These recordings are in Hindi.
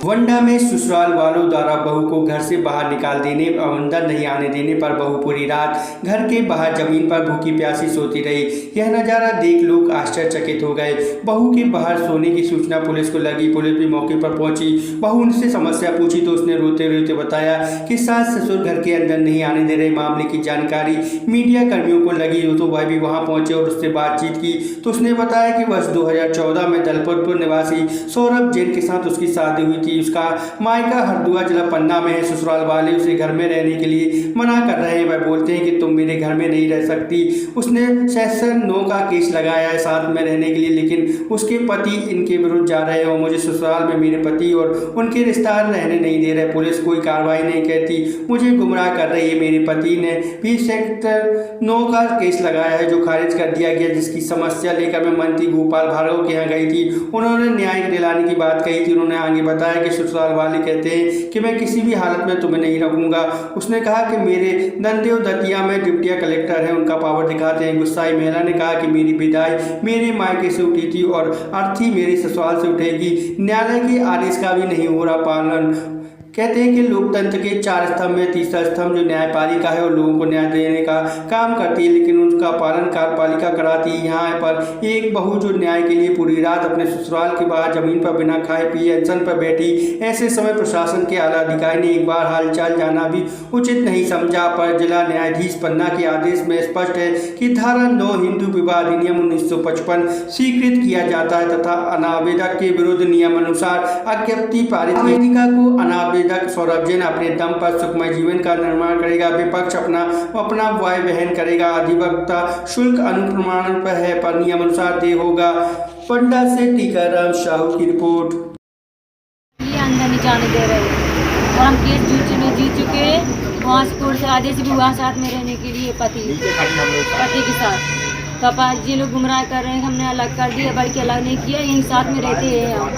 वंडा में ससुराल वालों द्वारा बहू को घर से बाहर निकाल देने और अंदर नहीं आने देने पर बहू पूरी रात घर के बाहर जमीन पर भूखी प्यासी सोती रही। यह नज़ारा देख लोग आश्चर्यचकित हो गए। बहू के बाहर सोने की सूचना पुलिस को लगी। पुलिस भी मौके पर पहुंची। बहू उनसे समस्या पूछी तो उसने रोते रोते बताया कि सास ससुर घर के अंदर नहीं आने दे रहे। मामले की जानकारी मीडिया कर्मियों को लगी तो वह भी वहां पहुंचे और उससे बातचीत की तो उसने बताया कि वर्ष 2014 में दलपतपुर निवासी सौरभ जैन के साथ उसकी शादी हुई थी। उसका मायका हरदुआ जिला पन्ना में है। ससुराल वाले उसे घर में रहने के लिए मना कर रहे हैं। वह बोलते हैं कि तुम मेरे घर में नहीं रह सकती। उसने सेक्शन 9 का केस लगाया है साथ में रहने के लिए, लेकिन उसके पति इनके विरुद्ध जा रहे हैं और मुझे ससुराल में मेरे पति और उनके रिश्तेदार रहने नहीं दे रहे। पुलिस कोई कार्रवाई नहीं करती, मुझे गुमराह कर रही है। मेरे पति ने भी सेक्टर 9 का केस लगाया है जो खारिज कर दिया गया, जिसकी समस्या लेकर मैं मंत्री गोपाल भार्गव के यहाँ गई थी। उन्होंने न्याय दिलाने की बात कही थी। उन्होंने आगे बताया कि ससुराल वाले कहते हैं कि मैं किसी भी हालत में तुम्हें नहीं रखूंगा। उसने कहा कि मेरे नंदेव दतिया में डिप्टी कलेक्टर हैं, उनका पावर दिखाते हैं। गुस्साई महिला ने कहा कि मेरी विदाई मेरे मायके से उठी थी और अर्थी मेरे ससुराल से उठेगी। न्यायालय के आदेश का भी नहीं हो रहा पालन। कहते हैं कि लोकतंत्र के 4 स्तंभ में तीसरा स्तंभ जो न्यायपालिका है और लोगों को न्याय देने का काम करती है, लेकिन उसका पालन कार्यपालिका कराती है। यहाँ पर एक बहू जो न्याय के लिए पूरी रात अपने ससुराल के बाहर जमीन पर बिना खाए पिए अनशन पर बैठी। ऐसे समय प्रशासन के आला अधिकारी ने एक बार हालचाल जाना भी उचित नहीं समझा। पर जिला न्यायाधीश पन्ना के आदेश में स्पष्ट है कि धारा 9 हिंदू विवाह अधिनियम 1955 स्वीकृत किया जाता है तथा अनावेदक के विरुद्ध नियमानुसार अज्ञप्ति पारित को अनावेदक सौरभ जैन अपने दम पर सुखमय जीवन का निर्माण करेगा। विपक्ष अपना वाय वहन करेगा। अधिवक्ता शुल्क अनुप्रमाण पर है पर नियम अनुसार दे होगा। पंडा से टीकाराम साहू की रिपोर्ट। ये अंदर नहीं जाने दे रहे और हम केस जीत चुके हैं। वहाँ से कोर्ट से आदेश भी हुआ साथ में रहने के लिए पति के साथ। तो अब ये लोग गुमराह कर रहे हैं। हमने अलग कर दिया, बल्कि अलग नहीं किया, यहीं साथ में रहते हैं हम।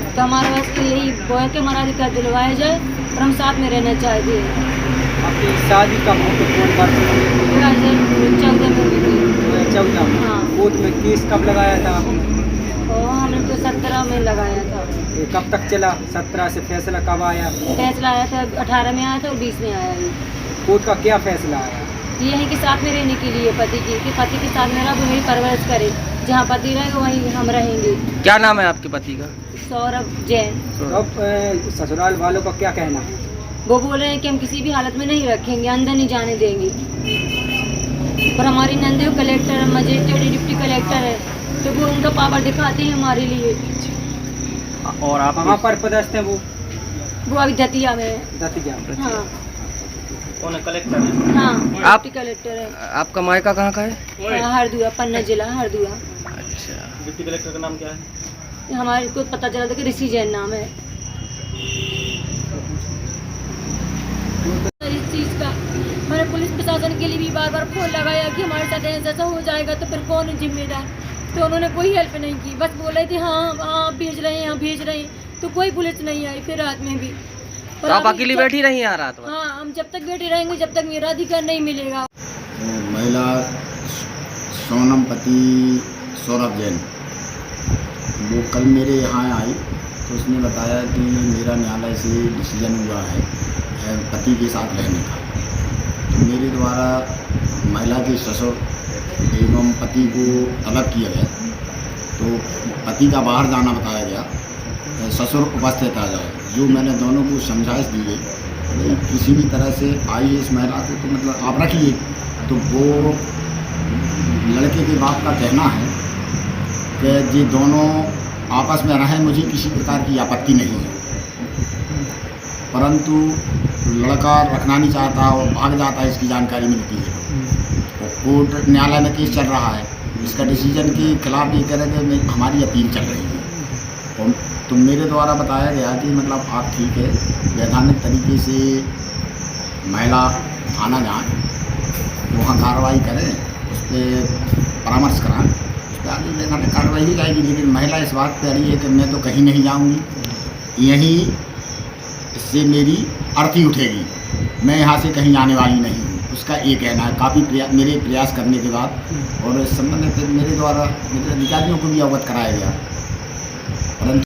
तो हमारे पास तो यही बोल के हमारा अधिकार दिलवाया जाए और हम साथ में रहना चाहते हैं। आपकी शादी कब हो? कौन बार 2014 में हुई थी। 14 में? हाँ। कोर्ट में केस कब लगाया था? और हमने तो 17 में लगाया था। ये कब तक चला? 17 से फैसला कब आया? फैसला आया था 18 में आया था और 20 में आया। कोर्ट का क्या फैसला आया? ये है कि साथ में रहने के लिए पति के साथ मेरा वो मेरी परवरिश करे। जहाँ पति रहेगा वहीं हम रहेंगे। क्या नाम है आपके पति का? सौरभ जैन। अब ससुराल वालों का क्या कहना है? वो बोल रहे हैं कि हम किसी भी हालत में नहीं रखेंगे, अंदर नहीं जाने देंगे। पर हमारी नंदेव कलेक्टर मजिस्ट्रेट डिप्टी कलेक्टर है तो वो उनका पावर दिखाते हैं हमारे लिए। और आप कहाँ पर पदस्थ हैं? वो अभी दतिया में है। दतिया? हाँ। कौन है? कलेक्टर है? हाँ, आप डिप्टी कलेक्टर है। आपका मायका कहाँ का है? हरदुआ, पन्ना जिला हरदुआ। अच्छा। डिप्टी कलेक्टर का नाम क्या है? हमारे को पता चला था कि ऋषि जैन नाम है। इस चीज़ का मैंने पुलिस प्रशासन के लिए भी बार बार फोन लगाया कि हमारे साथ ऐसा हो जाएगा तो फिर कौन है जिम्मेदार। तो उन्होंने कोई हेल्प नहीं की, बस बोले थे हाँ भेज रहे हैं, हाँ भेज रहे हैं। तो कोई पुलिस नहीं आई फिर रात में भी। तो आप अकेली बैठी रही हैं रात में? हाँ, हम जब तक बैठे रहेंगे जब तक मेरा अधिकार नहीं मिलेगा। महिला सोनम पति सौरभ जैन वो कल मेरे यहाँ आई तो उसने बताया कि मेरा न्यायालय से डिसीजन हुआ है पति के साथ रहने का। तो मेरे द्वारा महिला के ससुर एवं पति को तलब किया गया तो पति का बाहर जाना बताया गया, ससुर उपस्थित आ जाए। जो मैंने दोनों को समझाइश दी है किसी भी तरह से आई है इस महिला को तो मतलब आप रखिए। तो वो लड़के के बाप का कहना है कि ये दोनों आपस में रहें, मुझे किसी प्रकार की आपत्ति नहीं है। परंतु लड़का रखना नहीं चाहता और भाग जाता है, इसकी जानकारी मिलती है। और कोर्ट न्यायालय में केस चल रहा है, इसका डिसीजन के खिलाफ ये कह रहे थे हमारी अपील चल रही है। और तो मेरे द्वारा बताया गया कि मतलब आप ठीक है वैधानिक तरीके से महिला थाना जाएँ, वहाँ कार्रवाई करें, उस पर परामर्श कराएं, उस पर आगे वैधानिक कार्रवाई ही जाएगी। लेकिन महिला इस बात पर अड़ी है कि मैं तो कहीं नहीं जाऊँगी, यहीं इससे मेरी अर्थी उठेगी, मैं यहाँ से कहीं आने वाली नहीं हूँ। उसका ये कहना है। काफ़ी मेरे प्रयास करने के बाद और इस संबंध में मेरे द्वारा मेरे अधिकारियों को भी अवगत कराया गया